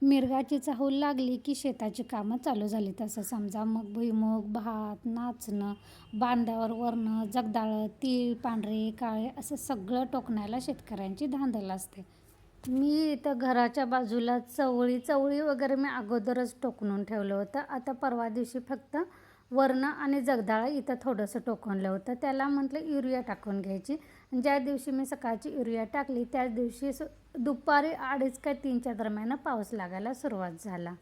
मिरगाची चाहूल लागली की शेताची कामं चालू झाली तसं समजा. मग भुईमूग, भात, नाचणं, बांधावर वरणं, जगदाळं, तीळ, पांढरे, काळे असं सगळं टोकण्याला शेतकऱ्यांची धांदल असते. मी इथं घराच्या बाजूला चवळी वगैरे मी अगोदरच टोकणून ठेवलं होतं. आता परवा दिवशी फक्त वरणं आणि जगदाळं इथं थोडंसं टोकणलं होतं. त्याला म्हटलं युरिया टाकून घ्यायची. ज्या दिवशी मी सकाळची युरिया टाकली त्याच दिवशी दुपारी 2:30 काय 3च्या दरम्यान पाऊस लागायला सुरुवात झाला.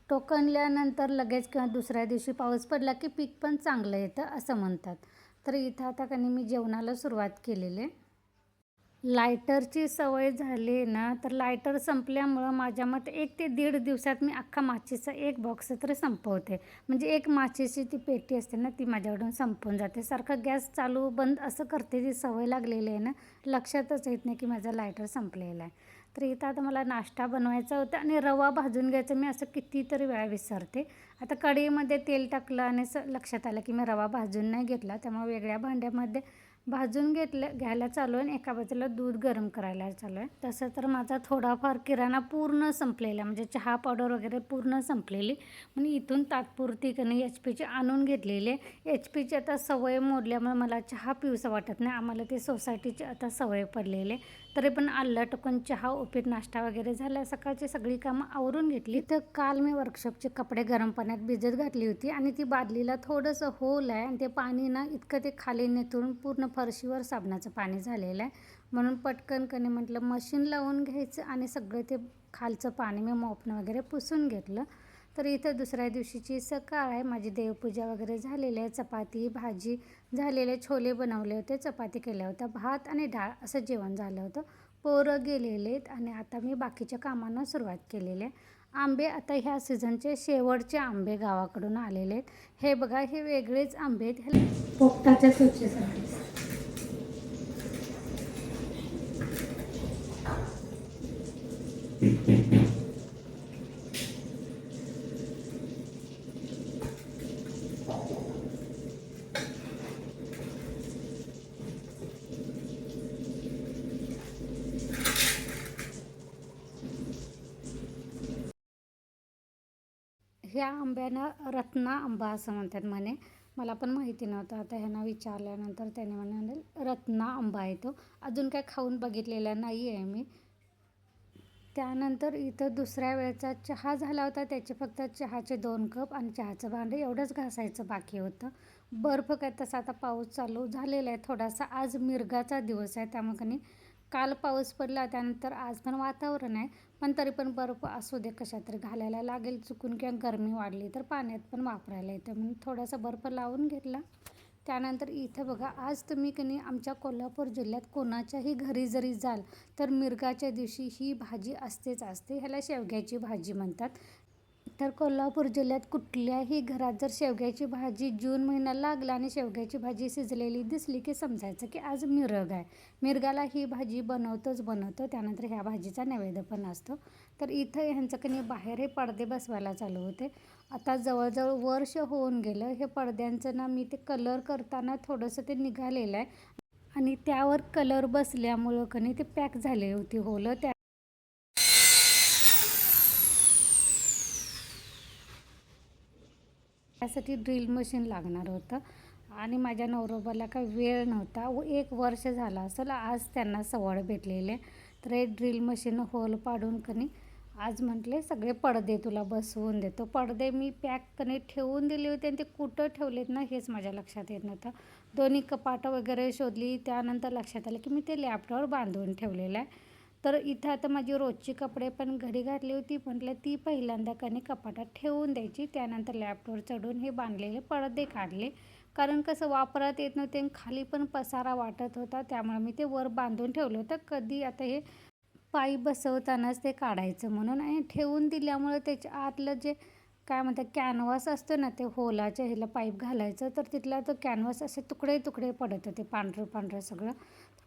टोकणल्यानंतर लगेच किंवा दुसऱ्या दिवशी पाऊस पडला की पीक पण चांगलं येतं असं म्हणतात. तर इथं आता कधी मी जेवणाला सुरुवात केलेली आहे. लायटरची सवय झाली ना, तर लायटर संपल्यामुळं माझ्या मते 1 ते 1.5 दिवसात मी अख्खा माचीचा एक बॉक्स तरी संपवते. म्हणजे एक माचीची ती पेटी असते ना, ती माझ्याकडून संपून जाते. सारखं गॅस चालू बंद असं करते, ती सवय लागलेली आहे ना, लक्षातच येत नाही की माझा लायटर संपलेला आहे. तर इथं आता मला नाश्ता बनवायचा होता आणि रवा भाजून घ्यायचा. मी असं कितीतरी वेळा विसरते. आता कढईमध्ये तेल टाकलं आणि लक्षात आलं की मी रवा भाजून नाही घेतला, त्यामुळे वेगळ्या भांड्यामध्ये भाजून घ्यायला चालू आहे आणि एका बाजूला दूध गरम करायला चालू आहे. तसं तर माझा थोडाफार किराणा पूर्ण संपलेला, म्हणजे चहा पावडर वगैरे पूर्ण संपलेली. म्हणून इथून तात्पुरती HP आणून घेतलेली आहे. HPची आता सवय मोडल्यामुळे मला चहा पिऊसं वाटत नाही. आम्हाला ते सोसायटीची आता सवय पडलेली आहे. तरी पण आल्ला टोकून चहा, उपीट, नाश्ता वगैरे झाला. सकाळची सगळी कामं आवरून घेतली. तर काल मी वर्कशॉपचे कपडे गरम पाण्यात भिजत घातली होती आणि ती बादलीला थोडंसं होल आहे आणि ते पाणी ना इतकं ते खाली निथळून पूर्ण फरशीवर साबणाचं पाणी झालेलं आहे. म्हणून पटकन म्हटलं मशीन लावून घ्यायचं आणि सगळं ते खालचं पाणी मी मॉपनं वगैरे पुसून घेतलं. तर इथं दुसऱ्या दिवशीची सकाळ आहे. माझी देवपूजा वगैरे झालेली आहे. चपाती, भाजी झालेले, छोले बनवले होते, चपाती केल्या होत्या, भात आणि डाळ असं जेवण झालं होतं. पोरं गेलेले आहेत आणि आता मी बाकीच्या कामांना सुरुवात केलेली आहे. आंबे आता ह्या सीझनचे शेवटचे आंबे गावाकडून आलेले आहेत. हे बघा, हे वेगळेच आंबे आहेत. ह्याला पोपटाच्या त्वचेसाठी. ह्या आंब्यानं रत्ना आंबा असं म्हणतात म्हणे. मला पण माहिती नव्हतं. आता ह्यांना विचारल्यानंतर त्याने म्हणाले रत्ना आंबा आहे तो. अजून काय खाऊन बघितलेला नाही आहे मी. त्यानंतर इथं दुसऱ्या वेळचा चहा झाला होता. त्याचे फक्त चहाचे 2 कप आणि चहाचं भांडं एवढंच घासायचं बाकी होतं. बर्फ काय तसा आता पाऊस चालू झालेला आहे थोडासा. आज मिरगाचा दिवस आहे, त्यामुळे काल पाऊस पडला, त्यानंतर आज पण वातावरण आहे. पण तरी पण बर्फ असू दे, कशा तरी घालायला लागेल. चुकून किंवा गरमी वाढली तर पाण्यात पण वापरायला येतं, म्हणून थोडासा बर्फ लावून घेतला. त्यानंतर इथं बघा, आज तुम्ही आमच्या कोल्हापूर जिल्ह्यात कोणाच्याही घरी जरी जाल तर मिरगाच्या दिवशी ही भाजी असतेच असते. ह्याला शेवग्याची भाजी म्हणतात. तर कोल्हापूर जिल्ह्यात कुठल्याही घरात जर शेवग्याची भाजी जून महिना लागला आणि शेवग्याची भाजी शिजलेली दिसली की समजायचं की आज मिरग आहे. मिरगाला ही भाजी बनवतो. त्यानंतर ह्या भाजीचा नैवेद्य पण असतो. तर इथं ह्यांचं बाहेर हे पडदे बसवायला चालू होते. आता जवळजवळ वर्ष होऊन गेलं. हे पडद्यांचं ना मी ते कलर करताना थोडंसं ते निघालेलं आहे आणि त्यावर कलर बसल्यामुळं ते पॅक झाले होती होलं. त्यासाठी ड्रिल मशीन लागणार होतं आणि माझ्या नवरोबाला काय वेळ नव्हता. 1 वर्ष झालं असेल आज त्यांना सवड भेटलेले. तर हे ड्रिल मशीन होल पाडून आज म्हटले सगळे पडदे तुला बसवून देतो. पडदे मी पॅक ठेवून दिले होते आणि ते कुठं ठेवलेत ना हेच माझ्या लक्षात येत नव्हतं. दोन्ही कपाटं वगैरे शोधली. त्यानंतर लक्षात आलं की मी ते लॅपटॉपवर बांधून ठेवलेलं आहे. तर इथं आता माझी रोजची कपडे पण घरी घातली होती. म्हटलं ती पहिल्यांदा कपाटात ठेवून द्यायची. त्यानंतर लॅपटॉपवर चढून हे बांधलेले पडदे काढले. कारण कसं वापरात येत नव्हते आणि खाली पण पसारा वाटत होता, त्यामुळे मी ते वर बांधून ठेवलं होतं. कधी आता हे पाईप बसवतानाच ते काढायचं म्हणून. आणि ठेवून दिल्यामुळे त्याच्या आतलं जे काय म्हणतात कॅनव्हास असतो ना, ते होलाच्या ह्याला पाईप घालायचं, तर तिथला तो कॅनव्हास असे तुकडे पडत होते, पांढरं सगळं.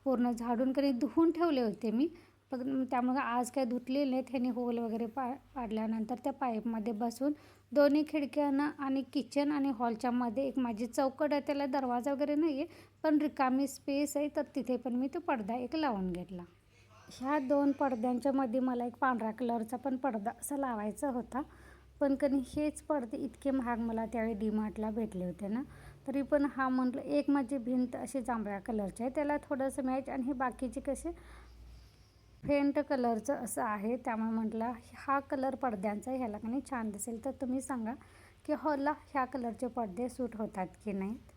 पूर्ण झाडून धुवून ठेवले होते मी. पण त्यामुळे आज काय धुतलेले नाहीत. ह्याने होल वगैरे पाडल्यानंतर त्या पाईपमध्ये बसून दोन्ही खिडक्यांना आणि किचन आणि हॉलच्या मध्ये एक माझी चौकट आहे. त्याला दरवाजा वगैरे नाही आहे, पण रिकामी स्पेस आहे, तर तिथे पण मी तो पडदा एक लावून घेतला. ह्या 2 पडद्यांच्या मध्ये मला एक पांढऱ्या कलरचा पण पडदा असा लावायचा होता, पण हेच पडदे इतके महाग मला त्यावेळी डीमार्टला भेटले होते ना, तरी पण हा म्हटलं एक माझी भिंत अशी जांभळ्या कलरची आहे, त्याला थोडंसं मॅच आणि हे बाकीचे कसे फेंट कलरचं असं आहे, त्यामुळे म्हटलं हा कलर पडद्यांचा ह्याला छान दिसेल. तर तुम्ही सांगा की हॉलला ह्या कलरचे पडदे सूट होतात की नाहीत.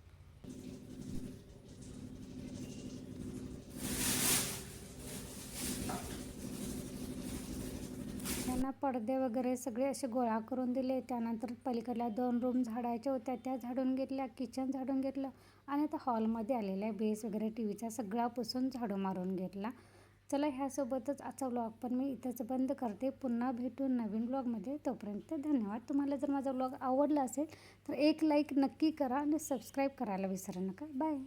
त्यांना पडदे वगैरे सगळे असे गोळा करून दिले. त्यानंतर पलीकडल्या 2 रूम झाडायच्या होत्या त्या झाडून घेतल्या, किचन झाडून घेतलं आणि आता हॉलमध्ये आलेला आहे बेस वगैरे टीव्हीचा सगळा पुसून झाडू मारून घेतला. चला ह्यासोबतच आजचा व्लॉग पण मी इथंच बंद करते. पुन्हा भेटू नवीन व्लॉगमध्ये. तोपर्यंत धन्यवाद. तुम्हाला जर माझा व्लॉग आवडला असेल तर एक लाईक नक्की करा आणि सबस्क्राईब करायला विसरू नका. बाय.